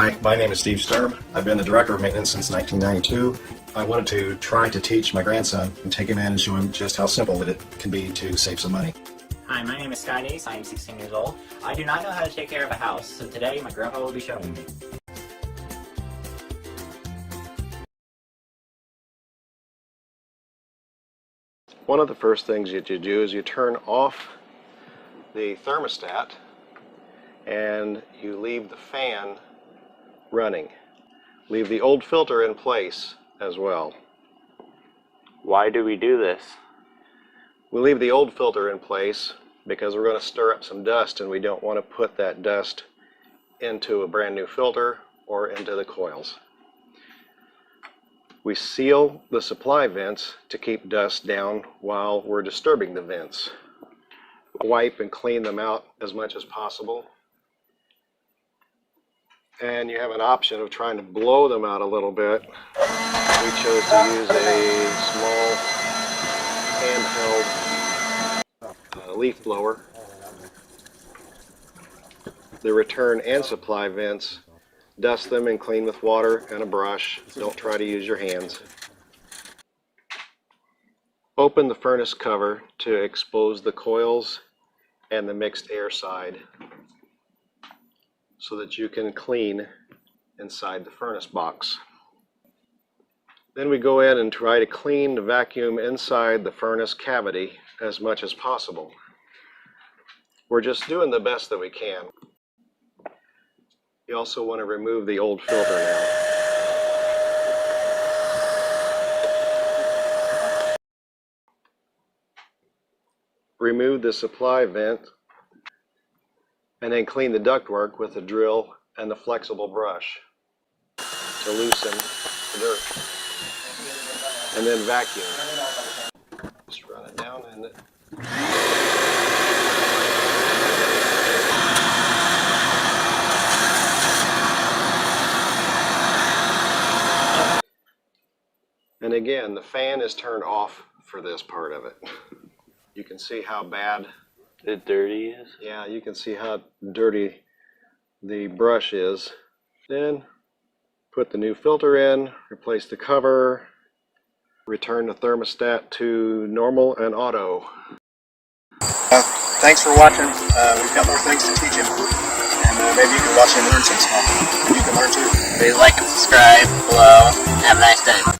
Hi, my name is Steve Sturm. I've been the Director of Maintenance since 1992. I wanted to try to teach my grandson and take him in and show him just how simple it can be to save some money. Hi, my name is Sky Nace. I am 16 years old. I do not know how to take care of a house, so today my grandpa will be showing me. One of the first things that you do is you turn off the thermostat and you leave the fan running. Leave the old filter in place as well. Why do we do this? We leave the old filter in place because we're going to stir up some dust, and we don't want to put that dust into a brand new filter or into the coils. We seal the supply vents to keep dust down while we're disturbing the vents. Wipe and clean them out as much as possible. And you have an option of trying to blow them out a little bit. We chose to use a small handheld leaf blower. The return and supply vents, dust them and clean with water and a brush. Don't try to use your hands. Open the furnace cover to expose the coils and the mixed air side so that you can clean inside the furnace box. Then we go in and try to clean the vacuum inside the furnace cavity as much as possible. We're just doing the best that we can. You also want to remove the old filter now. Remove the supply vent and then clean the ductwork with the drill and the flexible brush to loosen the dirt. And then vacuum. Just run it down and again, the fan is turned off for this part of it. You can see how bad The dirty is? Yeah, you can see how dirty the brush is. Then put the new filter in, replace the cover, return the thermostat to normal and auto. Thanks for watching. We've got more things to teach him. And maybe you can watch and learn some stuff. You can learn too. Please like and subscribe below. Have a nice day.